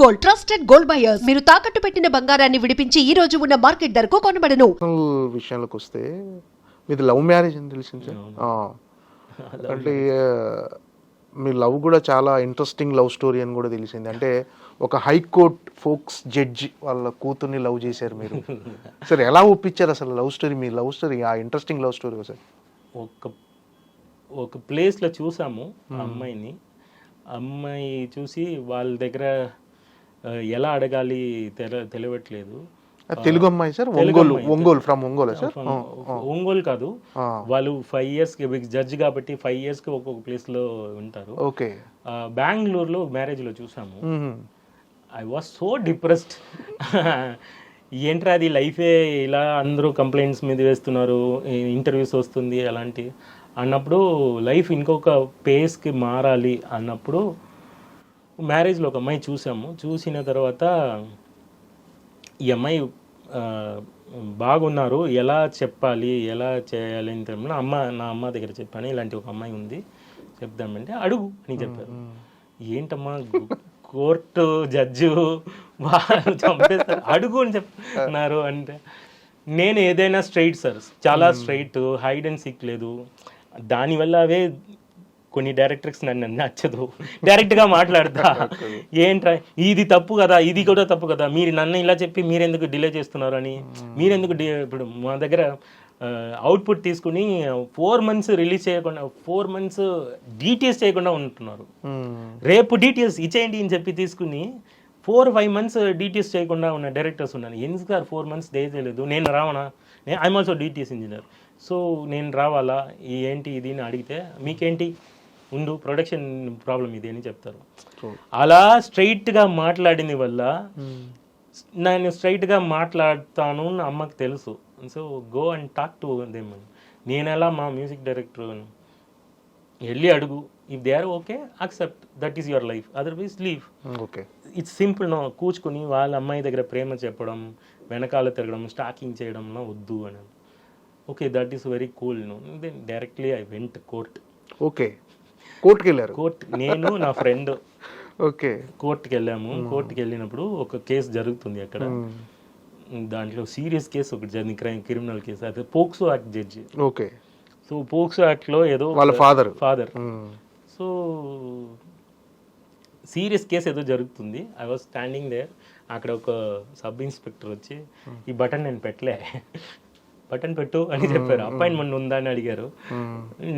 Gold, trusted gold buyers. మీరు తాకట్టు పెట్టిన బంగారాన్ని విడిపించి ఈ రోజు ఉన్న మార్కెట్ ధరకు కొనబడను. విషయాలకు వస్తే మీది లవ్ మ్యారేజ్ అని తెలిసింది సార్. అంటే మీ లవ్ కూడా చాలా ఇంట్రెస్టింగ్ లవ్ స్టోరీ అని కూడా తెలిసింది. అంటే ఒక హైకోర్ట్ ఫోక్స్ జడ్జి వాళ్ళ కూతుర్ని లవ్ చేశారు మీరు. సార్ ఎలా ఒప్పించారు అసలు లవ్ స్టోరీ, మీ లవ్ స్టోరీ, ఆ ఇంట్రెస్టింగ్ లవ్ స్టోరీ సార్? ఒక ప్లేస్లో చూసాము అమ్మాయి చూసి వాళ్ళ దగ్గర ఎలా అడగాలి తెలియట్లేదు. తెలుగు అమ్మాయి sir? Ongole from Ongole sir? Ongole కాదు, వాళ్ళు 5 years జడ్జి కాబట్టి 5 years ఒక్కొక్క ప్లేస్ లో ఉంటారు. ఓకే. బెంగళూరులో మ్యారేజ్ లో చూసాము. I was so depressed. ఏంట్రా అది లైఫే ఇలా, అందరూ కంప్లైంట్స్ మీద వేస్తున్నారు, ఇంటర్వ్యూస్ వస్తుంది అలాంటి అన్నప్పుడు, లైఫ్ ఇంకొక పేస్కి మారాలి అన్నప్పుడు మ్యారేజ్లో ఒక అమ్మాయి చూసాము. చూసిన తర్వాత ఈ అమ్మాయి బాగున్నారు, ఎలా చెప్పాలి ఎలా చేయాలి అని తెలియదు. నా అమ్మ దగ్గర చెప్పాను, ఇలాంటి ఒక అమ్మాయి ఉంది చెప్దామంటే అడుగు అని చెప్పారు. ఏంటమ్మా కోర్టు జడ్జు వాళ్ళు చంపేస్తారు, అడుగు అని చెప్తున్నారు అంటే, నేను ఏదైనా స్ట్రైట్ సార్, చాలా స్ట్రైట్, హైడ్ అండ్ సీక్ లేదు. దానివల్ల అవే కొన్ని డైరెక్టర్స్ నన్ను నచ్చదు, డైరెక్ట్గా మాట్లాడతా. ఏంట్రా ఇది తప్పు కదా, ఇది కూడా తప్పు కదా, మీరు నన్ను ఇలా చెప్పి మీరెందుకు డిలే చేస్తున్నారు అని, మీరెందుకు ఇప్పుడు మా దగ్గర అవుట్పుట్ తీసుకుని 4 months రిలీజ్ చేయకుండా, 4 months డీటెయిల్స్ చేయకుండా ఉంటున్నారు. రేపు డీటెయిల్స్ ఇచ్చేయండి అని చెప్పి తీసుకుని 4-5 months డీటెయిల్స్ చేయకుండా ఉన్న డైరెక్టర్స్ ఉన్నాను. ఎందుకు సార్ 4 months చేయలేదు? నేను రావనా? I'm also details engineer, so నేను రావాలా? ఏంటి ఇది అని అడిగితే, మీకేంటి ఉండు, ప్రొడక్షన్ ప్రాబ్లం ఇది అని చెప్తారు. అలా స్ట్రైట్గా మాట్లాడింది వల్ల నేను స్ట్రైట్గా మాట్లాడతాను నా అమ్మకి తెలుసు. So go and talk to them. నేను ఎలా మా మ్యూజిక్ డైరెక్టర్ వెళ్ళి అడుగు, if they are okay accept, that is your life, otherwise leave. Okay, it's simple. No కూర్చుని వాళ్ళ అమ్మాయి దగ్గర ప్రేమ చెప్పడం, వెనకాల తిరగడం, స్టాకింగ్ చేయడం వద్దు అని. Okay, that is very cool. No then directly I went court. Okay, కోర్టుకి వెళ్ళారు? కోర్ట్, నేను నా ఫ్రెండ్ ఓకే, కోర్టుకి వెళ్ళాము. కోర్టుకి వెళ్ళినప్పుడు ఒక కేసు జరుగుతుంది అక్కడ. దాంట్లో సీరియస్ కేసు ఒకటి జరిగింది, క్రిమినల్ కేసు. అయితే POCSO act judge. Okay. So POCSO యాక్ట్లో ఏదో వాళ్ళ ఫాదర్. సో సీరియస్ కేసు ఏదో జరుగుతుంది. I was standing there. అక్కడ ఒక సబ్ ఇన్స్పెక్టర్ వచ్చి, ఈ బటన్ నేను పెట్టలే, బటన్ పెట్టు అని చెప్పారు. అపాయింట్మెంట్ ఉందా అని అడిగారు.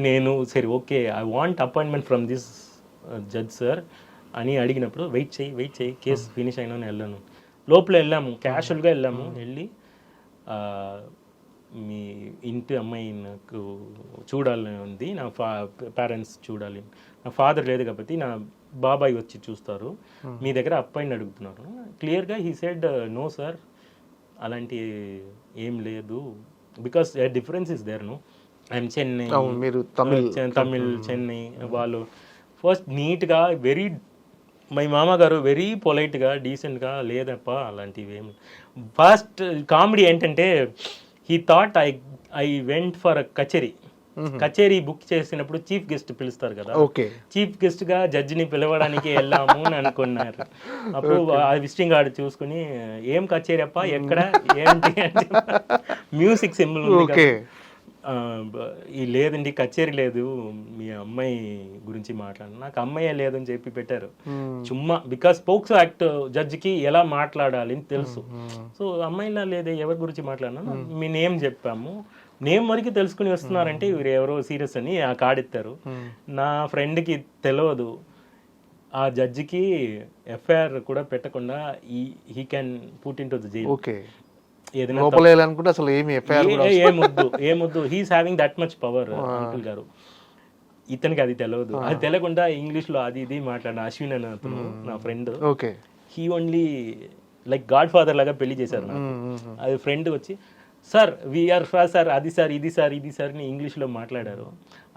నేను సరే okay, I want appointment from this judge sir అని అడిగినప్పుడు, వెయిట్ చేయి కేసు ఫినిష్ అయినా వెళ్ళాను. లోపల వెళ్ళాము, క్యాషువల్గా వెళ్ళాము. వెళ్ళి మీ ఇంటి అమ్మాయి నాకు చూడాలని ఉంది, నా పేరెంట్స్ చూడాలి, నా ఫాదర్ లేదు కాబట్టి నా బాబాయ్ వచ్చి చూస్తారు, మీ దగ్గర అపాయింట్ అడుగుతున్నారు. క్లియర్గా హీ సెడ్ నో సార్, అలాంటి ఏం లేదు, because difference is there. No I'm Chennai, Tamil Chennai. వాళ్ళు ఫస్ట్ నీట్గా వెరీ, మై మామగారు వెరీ పొలైట్గా డీసెంట్గా, లేదప్ప అలాంటివి ఏమి. ఫస్ట్ కామెడీ ఏంటంటే, he thought I went for a కచేరీ బుక్ చేసినప్పుడు చీఫ్ గెస్ట్ పిలుస్తారు కదా, చీఫ్ గెస్ట్ గా జడ్జిని పిలవడానికి వెళ్ళాము అని అనుకున్నారు. అప్పుడు ఆ విజిటింగ్ కార్డు చూసుకుని, ఏం కచేరీ అప్ప, ఎక్కడ, ఏంటి అంటే, మ్యూజిక్ సింబల్ ఉంది. లేదండి కచేరీ లేదు, మీ అమ్మాయి గురించి మాట్లాడాను. నాకు అమ్మాయి లేదని చెప్పి పెట్టారు చుమ్మా, బికాస్ పోక్సో యాక్ట్ జడ్జికి ఎలా మాట్లాడాలి అని తెలుసు. సో అమ్మాయిలా లేదే, ఎవరి గురించి మాట్లాడినా, మీ నేమ్ చెప్పాము, నేమ్ వరకు తెలుసుకుని వస్తున్నారంటే ఇవి ఎవరో సీరియస్ అని ఆ కార్డు ఇస్తారు. నా ఫ్రెండ్కి తెలియదు, ఆ జడ్జికి ఎఫ్ఐఆర్ కూడా పెట్టకుండా he can put into the jail. ఏమొద్దు, he's having that much power uncle గారు. ఇతనికి అది తెలియదు. అది తెలియకుండా ఇంగ్లీష్ లో అది ఇది మాట్లాడిన అశ్విన్ అని అతను నా friend, he only like God father లాగా పెళ్లి చేశారు నాకు. అది ఫ్రెండ్ వచ్చి, సార్ వీఆర్ సార్, అది సార్, ఇది సార్, ఇది సార్ అని ఇంగ్లీష్లో మాట్లాడారు.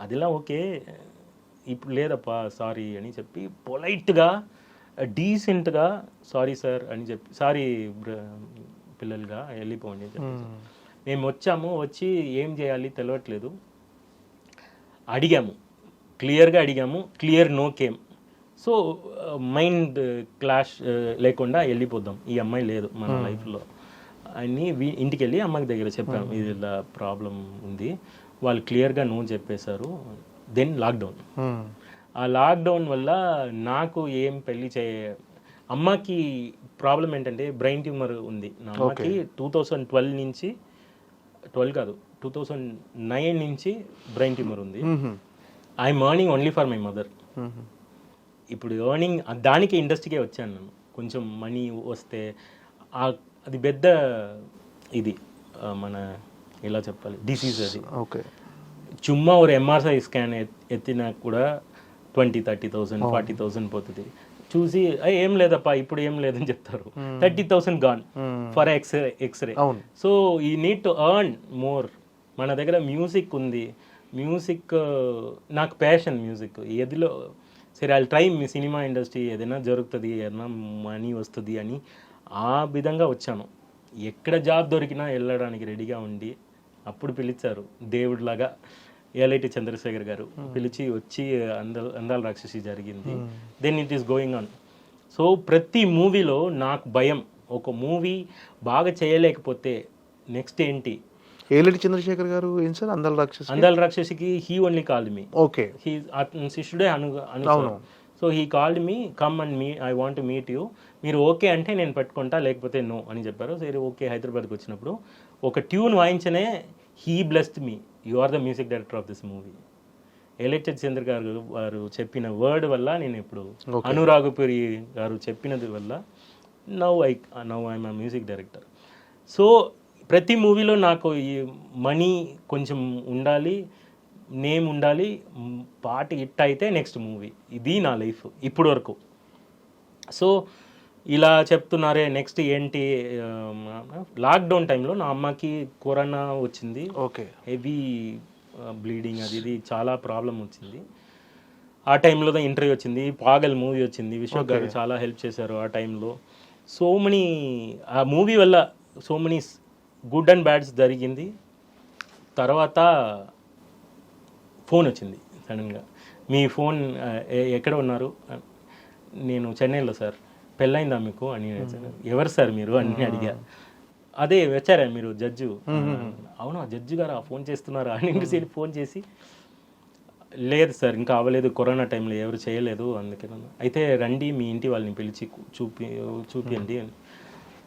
అదిలా ఓకే, ఇప్పుడు లేదప్పా సారీ అని చెప్పి పొలైట్గా డీసెంట్గా సారీ సార్ అని చెప్పి, సారీ పిల్లలుగా వెళ్ళిపోండి అని చెప్పి. మేము వచ్చి ఏం చేయాలి తెలియట్లేదు, అడిగాము, క్లియర్గా అడిగాము, clear no came. So mind clash లేకుండా వెళ్ళిపోదాం, ఈ అమ్మాయి లేదు మన లైఫ్లో అని ఇంటికి వెళ్ళి అమ్మకి దగ్గర చెప్పాం, ఇది ఇలా ప్రాబ్లం ఉంది. వాళ్ళు క్లియర్గా నో చెప్పేశారు. Then lockdown. ఆ లాక్డౌన్ వల్ల నాకు ఏం పెళ్లి అమ్మకి ప్రాబ్లం ఏంటంటే బ్రెయిన్ ట్యూమర్ ఉంది. నా అమ్మకి 2012 నుంచి 2009 నుంచి బ్రెయిన్ ట్యూమర్ ఉంది. I'm earning only for my mother. ఇప్పుడు ఎర్నింగ్ దానికి ఇండస్ట్రీకే వచ్చాను నేను. కొంచెం మనీ వస్తే అది పెద్ద ఇది మన ఎలా చెప్పాలి డిసీజ్ అది. ఓకే. చుమ్మా ఒక ఎంఆర్ఐ స్కాన్ ఎత్తినా కూడా 20,000-30,000 40,000 పోతుంది. చూసి ఏం లేదప్పా ఇప్పుడు ఏం లేదని చెప్తారు. 30,000 gone for X-ray. So you need to earn more. మన దగ్గర మ్యూజిక్ ఉంది, మ్యూజిక్ నాకు ప్యాషన్ మ్యూజిక్. ఏదిలో సరే ఐ ట్రై మీ సినిమా ఇండస్ట్రీ ఏదైనా జరుగుతుంది, ఏదైనా మనీ వస్తుంది అని ఆ విధంగా వచ్చాను. ఎక్కడ జాబ్ దొరికినా వెళ్ళడానికి రెడీగా ఉండి అప్పుడు పిలిచారు దేవుడిలాగా ఎల్ఐటి చంద్రశేఖర్ గారు పిలిచి వచ్చి అందాల రాక్షసి జరిగింది. Then it is going on. So ప్రతి మూవీలో నాకు భయం, ఒక మూవీ బాగా చేయలేకపోతే నెక్స్ట్ ఏంటి. ఏలటి చంద్రశేఖర్ గారు ఏం సార్ అందాల రాక్షసికి he only called me. Okay. He శిష్యుడే అను. So he called me, come and I want to meet you, మీరు ఓకే అంటే నేను పెట్టుకుంటా లేకపోతే నో అని చెప్పారు. సరే ఓకే. హైదరాబాద్కి వచ్చినప్పుడు ఒక ట్యూన్ వాయించనే he blessed me, you are the music director of this movie. ఎలైటెడ్ చంద్ర గారు వారు చెప్పిన వర్డ్ వల్ల నేను ఇప్పుడు అనురాగపురి గారు చెప్పినది వల్ల now I'm a music director. So ప్రతి మూవీలో నాకు ఈ మనీ కొంచెం ఉండాలి, నేమ్ ఉండాలి, పాట హిట్ అయితే నెక్స్ట్ మూవీ. ఇది నా లైఫ్ ఇప్పటి వరకు. సో ఇలా చెప్తున్నారే నెక్స్ట్ ఏంటి. లాక్డౌన్ టైంలో నా అమ్మకి కరోనా వచ్చింది. ఓకే. హెవీ బ్లీడింగ్ అది ఇది చాలా ప్రాబ్లం వచ్చింది. ఆ టైంలో ఇంటర్వ్యూ వచ్చింది, పాగల్ మూవీ వచ్చింది. విశ్వక్ గారు చాలా హెల్ప్ చేశారు ఆ టైంలో. సో మెనీ ఆ మూవీ వల్ల సో మెనీ గుడ్ అండ్ బ్యాడ్స్ జరిగింది. తర్వాత ఫోన్ వచ్చింది సడన్గా, మీ ఫోన్ ఎక్కడ ఉన్నారు. నేను చెన్నైలో సార్, పెళ్ళైందా మీకు అని. ఎవరు సార్ మీరు అని అడిగా. అదే వచ్చారా మీరు జడ్జు. అవునా జడ్జి గారు ఫోన్ చేస్తున్నారా అని ఫోన్ చేసి, లేదు సార్ ఇంకా అవ్వలేదు, కరోనా టైంలో ఎవరు చేయలేదు అందుకే. అయితే రండి మీ ఇంటి వాళ్ళని పిలిచి చూపియండి అని.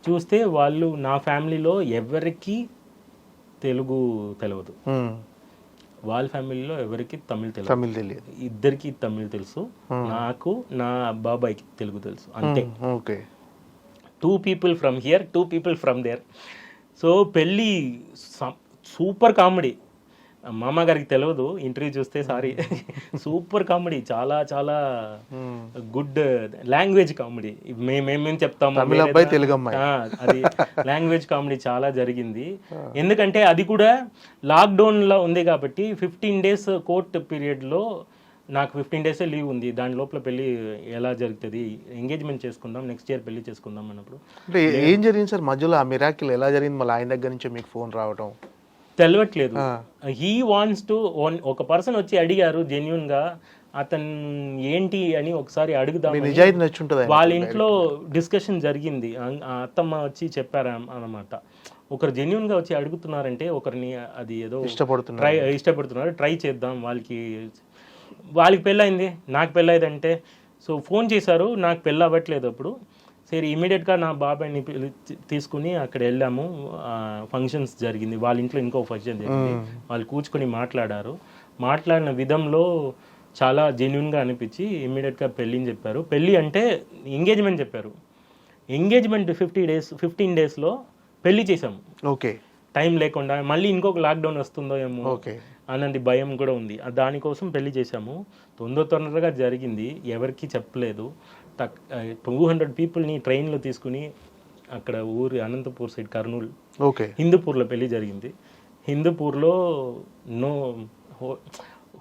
చూస్తే వాళ్ళు నా ఫ్యామిలీలో ఎవరికి తెలుగు తెలియదు, వాళ్ళ ఫ్యామిలీలో ఎవరికి తమిళ్ తెలియదు. ఇద్దరికి తమిళ్ తెలుసు, నాకు నా బాబాయ్కి తెలుగు తెలుసు అంతే. Okay. 2 people from here, 2 people from there. So పెళ్ళి సూపర్ కామెడీ. మామ గారికి తెలియదు ఇంటర్వ్యూ చూస్తే, సారీ. సూపర్ కామెడీ, చాలా చాలా గుడ్ లాంగ్వేజ్ కామెడీ. మేమేం చెప్తాము, అది లాంగ్వేజ్ కామెడీ చాలా జరిగింది. ఎందుకంటే అది కూడా లాక్డౌన్లో ఉంది కాబట్టి 15 days కోర్ట్ పీరియడ్లో నాకు 15 days లీవ్ ఉంది. దాని లోపల పెళ్లి ఎలా జరుగుతుంది, ఎంగేజ్మెంట్ చేసుకుందాం, నెక్స్ట్ ఇయర్ పెళ్లి చేసుకుందాం అన్నప్పుడు. అంటే ఏం జరిగింది సార్ మధ్యలో, ఆ మిరాకిల్ ఎలా జరిగింది? మళ్ళీ ఆయన దగ్గర నుంచి మీకు ఫోన్ రావడం తెలియట్లేదు. హీ వాంట్స్ టు, ఒక పర్సన్ వచ్చి అడిగారు జెన్యున్ గా, అతను ఏంటి అని ఒకసారి అడుగుదాం. వాళ్ళ ఇంట్లో డిస్కషన్ జరిగింది, అత్తమ్మ వచ్చి చెప్పారు అన్నమాట. ఒకరు జెన్యున్ గా వచ్చి అడుగుతున్నారంటే ఒకరిని అది ఏదో ఇష్టపడుతున్నారు, ట్రై చేద్దాం. వాళ్ళకి పెళ్ళయింది, నాకు పెళ్ళయిందంటే. సో ఫోన్ చేశారు, నాకు పెళ్ళి అవ్వట్లేదు అప్పుడు. సరే ఇమీడియట్గా నా బాబాయ్ని తీసుకుని అక్కడ వెళ్ళాము. ఫంక్షన్స్ జరిగింది, వాళ్ళ ఇంట్లో ఇంకో ఫంక్షన్ జరిగింది. వాళ్ళు కూర్చుకొని మాట్లాడారు. మాట్లాడిన విధంలో చాలా జెన్యున్గా అనిపించి ఇమీడియట్గా పెళ్ళిని చెప్పారు. పెళ్ళి అంటే ఎంగేజ్మెంట్ చెప్పారు. ఎంగేజ్మెంట్ 15 daysలో పెళ్లి చేసాము. ఓకే. టైం లేకుండా మళ్ళీ ఇంకొక లాక్డౌన్ వస్తుందో ఏమో అన్నది భయం కూడా ఉంది. దానికోసం పెళ్లి చేసాము. తొందరగా జరిగింది, ఎవరికి చెప్పలేదు. 200 peopleని ట్రైన్లో తీసుకుని అక్కడ ఊరి అనంతపూర్ సైడ్ కర్నూలు, హిందూపూర్లో పెళ్లి జరిగింది. హిందూపూర్లో నో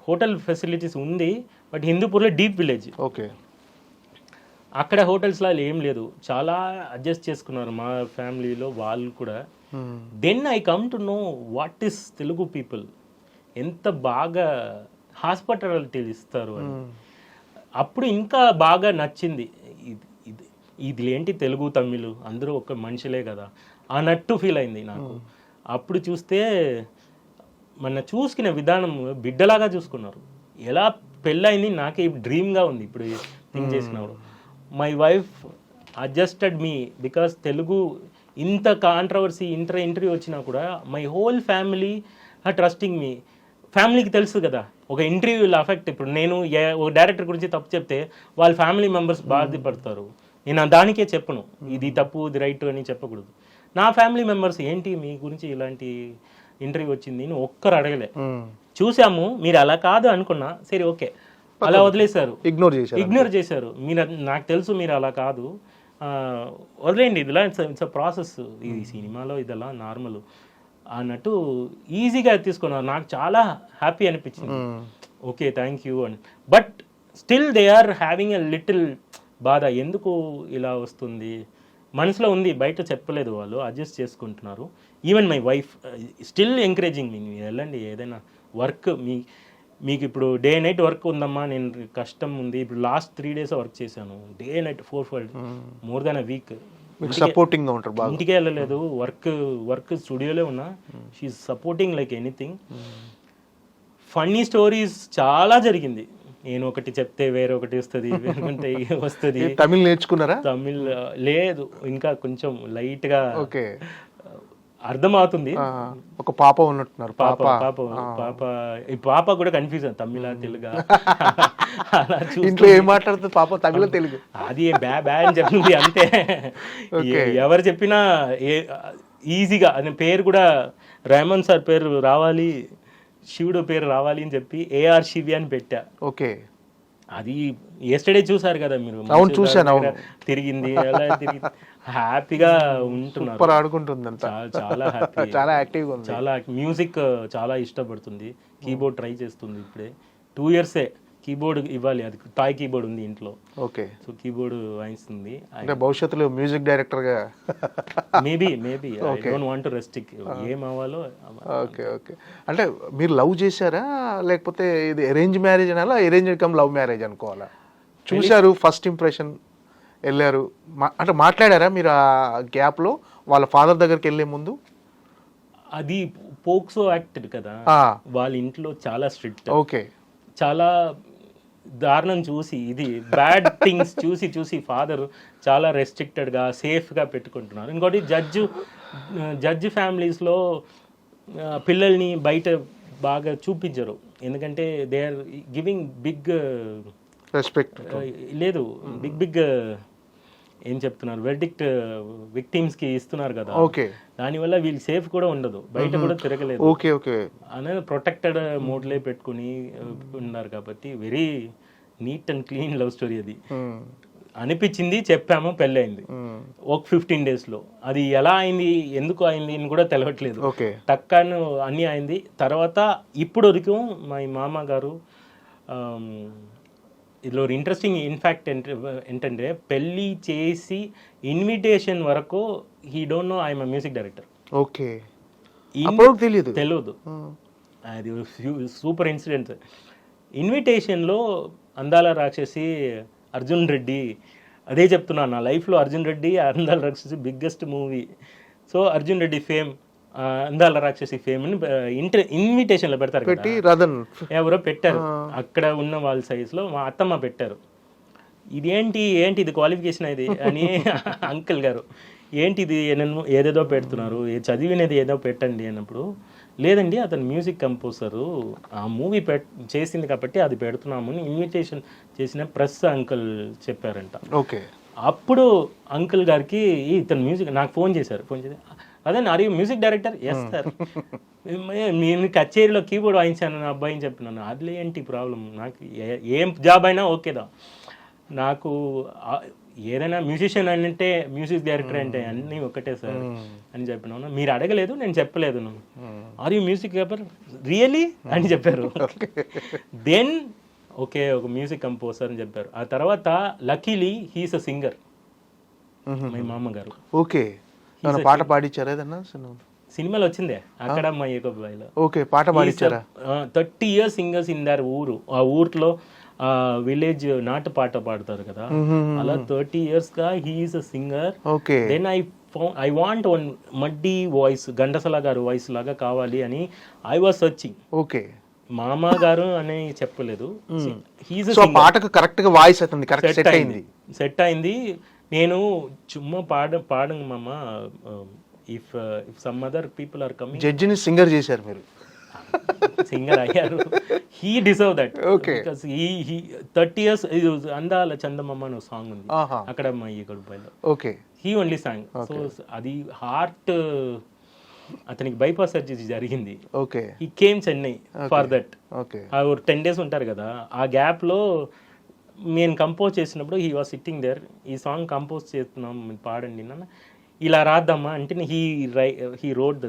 హోటల్ ఫెసిలిటీస్ ఉంది, బట్ హిందూపూర్లో డీప్ విలేజ్. ఓకే. అక్కడ హోటల్స్లో ఏం లేదు, చాలా అడ్జస్ట్ చేసుకున్నారు మా ఫ్యామిలీలో వాళ్ళు కూడా. Then I come to know what is Telugu people, ఎంత బాగా హాస్పిటాలిటీ ఇస్తారు అని. అప్పుడు ఇంకా బాగా నచ్చింది. ఇది ఇది ఇది ఏంటి తెలుగు తమిళ్ అందరూ ఒక మనుషులే కదా అన్నట్టు ఫీల్ అయింది నాకు. అప్పుడు చూస్తే మన చూసుకునే విధానం బిడ్డలాగా చూసుకున్నారు. ఎలా పెళ్ళయింది నాకే డ్రీమ్గా ఉంది ఇప్పుడు థింక్ చేసినప్పుడు. My wife adjusted me because Telugu ఇంత కాంట్రవర్సీ ఇంటర్వ్యూ వచ్చినా కూడా my whole family trusting me. ఫ్యామిలీకి తెలుసు కదా ఒక ఇంటర్వ్యూలో అఫెక్ట్. ఇప్పుడు నేను ఒక డైరెక్టర్ గురించి తప్పు చెప్తే వాళ్ళ ఫ్యామిలీ మెంబర్స్ బాధపడతారు. నేను దానికే చెప్పను ఇది తప్పు ఇది రైట్ అని చెప్పకూడదు. నా ఫ్యామిలీ మెంబర్స్ ఏంటి మీ గురించి ఇలాంటి ఇంటర్వ్యూ వచ్చింది అని ఒక్కరు అడగలే. చూసాము మీరు అలా కాదు అనుకున్నా సరే ఓకే అలా వదిలేశారు, ఇగ్నోర్ చేశారు. మీరు నాకు తెలుసు మీరు అలా కాదు వదిలేండి ఇదిలా ఇట్స్ ప్రాసెస్, ఇది సినిమాలో ఇదలా నార్మల్ అన్నట్టు ఈజీగా తీసుకున్నారు. నాకు చాలా హ్యాపీ అనిపించింది. ఓకే థ్యాంక్ యూ అని. But still they are having a little బాధ, ఎందుకు ఇలా వస్తుంది మనసులో ఉంది, బయట చెప్పలేదు. వాళ్ళు అడ్జస్ట్ చేసుకుంటున్నారు. Even my wife still encouraging me, వెళ్ళండి ఏదైనా వర్క్ మీకు ఇప్పుడు డే నైట్ వర్క్ ఉందమ్మా, నేను కష్టం ఉంది. ఇప్పుడు లాస్ట్ 3 days వర్క్ చేశాను day night 4 more than a week. ఇంటికే వెళ్ళలేదు, వర్క్ స్టూడియోలో ఉన్నా. She's supporting like anything. Funny stories చాలా జరిగింది. నేను ఒకటి చెప్తే వేరే ఒకటి వస్తుంది. తమిళ్ నేర్చుకున్నారా? తమిళ్ లేదు, ఇంకా కొంచెం లైట్ గా అర్థమవుతుంది. ఒక పాప ఉన్నట్టున్నారు. పాప కూడా కన్ఫ్యూజన్ తమిళ తెలుగా అలా ఇంట్లో ఏం మాట్లాడుతుంది పాప, తమిళ తెలుగు అది బ్యా అని చెప్తుంది అంతే. ఎవరు చెప్పినా ఈజీగా అనే పేరు కూడా రెహమాన్ సార్ పేరు రావాలి, శివుడు పేరు రావాలి అని చెప్పి ఏఆర్ శివి అని పెట్టా. ఓకే, అది ఎస్టర్డే చూసారు కదా మీరు. అవును చూసాను. తిరిగింది అలా తిరిగి హ్యాపీగా ఉంటున్నారు, ఆడుకుంటుంది, చాలా హ్యాపీ, చాలా యాక్టివ్గా ఉంది. చాలా మ్యూజిక్ చాలా ఇష్టపడుతుంది. కీబోర్డ్ ట్రై చేస్తుంది ఇప్పుడే. 2 years కీబోర్డ్ ఇవ్వాలి, అది టాయ్ కీబోర్డ్ ఉంది ఇంట్లో. ఓకే, సో కీబోర్డ్ వాయిస్తుంది. అంటే భవిష్యత్తులో మ్యూజిక్ డైరెక్టర్ గా maybe I don't want to restrict ఏం అవ్వాలో. ఓకే ఓకే, అంటే మీరు లవ్ చేశారా లేకపోతే ఇది అరేంజ్ మ్యారేజ్ అనాలా, అరేంజ్ కమ్ లవ్ మ్యారేజ్ అనుకోవాలా? చూశారు, ఫస్ట్ ఇంప్రెషన్ వెళ్ళారు, అంటే మాట్లాడారా మీరు ఆ గ్యాప్లో వాళ్ళ ఫాదర్ దగ్గరికి వెళ్ళే ముందు? అది పోక్సో యాక్ట్ కదా, వాళ్ళ ఇంట్లో చాలా స్ట్రిక్ట్. ఓకే, చాలా దారుణం చూసి, ఇది బ్యాడ్ థింగ్స్ చూసి ఫాదర్ చాలా రెస్ట్రిక్టెడ్గా సేఫ్గా పెట్టుకుంటున్నారు. ఇంకోటి జడ్జి ఫ్యామిలీస్లో పిల్లల్ని బయట బాగా చూపించరు, ఎందుకంటే they are giving big respect. లేదు, బిగ్ ఏం చెప్తున్నారు, వెర్డిక్ట్ విక్టిమ్స్కి ఇస్తున్నారు కదా. ఓకే, దానివల్ల వీళ్ళు సేఫ్ కూడా ఉండదు, బయట కూడా తిరగలేదు. ఓకే ఓకే, అనేది ప్రొటెక్టెడ్ మోడ్లే పెట్టుకుని ఉన్నారు కాబట్టి very neat and clean love story అది అనిపించింది. చెప్పాము, పెళ్ళయింది ఒక 15 daysలో. అది ఎలా అయింది, ఎందుకు అయింది అని కూడా తెలవట్లేదు. టక్కను అన్నీ అయింది. తర్వాత ఇప్పుడు వరకు మా మామ గారు ఇదిలో ఇంట్రెస్టింగ్ ఇన్ఫాక్ట్ ఏంటంటే పెళ్ళి చేసి ఇన్విటేషన్ వరకు he don't know I'm music director. Okay, తెలియదు. అది సూపర్ ఇన్సిడెంట్. ఇన్విటేషన్లో అందాల రాక్షసి అర్జున్ రెడ్డి, అదే చెప్తున్నాను, నా లైఫ్లో అర్జున్ రెడ్డి అందాల రాక్షసి biggest movie. So Arjun Reddy fame, అందాల రాక్షసి ఫేమ్ అని ఇన్విటేషన్లో పెడతారు కదా, ఎవరో పెట్టారు అక్కడ ఉన్న వాళ్ళ సైజులో. మా అత్తమ్మ పెట్టారు. ఇదేంటి ఇది క్వాలిఫికేషన్ ఇది అని అంకుల్ గారు, ఏంటి ఇది ఏదేదో పెడుతున్నారు, చదివినది ఏదో పెట్టండి అన్నప్పుడు, లేదండి అతను మ్యూజిక్ కంపోజరు, ఆ మూవీ చేసింది కాబట్టి అది పెడుతున్నాము అని ఇన్విటేషన్ చేసిన ప్రెస్ అంకుల్ చెప్పారంట. ఓకే, అప్పుడు అంకుల్ గారికి ఇతను మ్యూజిక్ నాకు ఫోన్ చేసి అదే are you music director? Yes sir. నేను కచేరీలో కీబోర్డ్ వాయించాను నా అబ్బాయి అని చెప్పినాను. అది ఏంటి ప్రాబ్లం, నాకు ఏం జాబ్ అయినా ఓకేదా, నాకు ఏదైనా మ్యూజిషియన్ అంటే మ్యూజిక్ డైరెక్టర్ అంటే అన్నీ ఒకటే సార్ అని చెప్పినాను. మీరు అడగలేదు, నేను చెప్పలేదు. Are you music director really అని చెప్పారు. దెన్ ఓకే ఒక మ్యూజిక్ కంపోజర్ అని చెప్పారు. ఆ తర్వాత luckily he's a singer, my మామగారు. ఓకే, పాట పాడించారా ఏదన్నా సినిమాలో వచ్చిందే అక్కడ అమ్మాయి ఏకబాయిలో? ఓకే, పాట పాడించారా? 30 years సింగర్స్ ఇన్ దర్ ఊరు. ఆ ఊర్లో విలేజ్ నాటు పాట పాడతారు కదా, అలా 30 years గా he's a singer. Okay. Then I want one muddy voice, Ghantasala garu voice లాగా కావాలి అని ఐ వాజ్ సర్చింగ్. ఓకే. మామ గారు అని చెప్పలేదు. సో పాటకు కరెక్ట్ గా వాయిస్ అవుతుంది, కరెక్ట్ సెట్ అయింది. సెట్ అయింది. నేను చుమ్మా పాడండి మామ, if some other people are coming. జడ్జిని సింగర్ చేశారు మీరు. సింగర్ అయ్యారు. He deserve that. Okay. Because he 30 years అందాల చందమామ అనే సాంగ్ ఉంది అక్కడ మా ఈ గడుపులో. Okay. He only song. So అది హార్ట్, అతనికి బైపాస్ సర్జరీ జరిగింది. Okay. He came Chennai for that. Okay. 10 days ఉంటారు కదా, ఆ గ్యాప్ లో నేను కంపోజ్ చేసినప్పుడు హీ వాజ్ సిట్టింగ్ దేర్. ఈ సాంగ్ కంపోజ్ చేస్తున్నాం, పాడండి నాన్న, ఇలా రాద్దామా అంటే హీ రోడ్ ద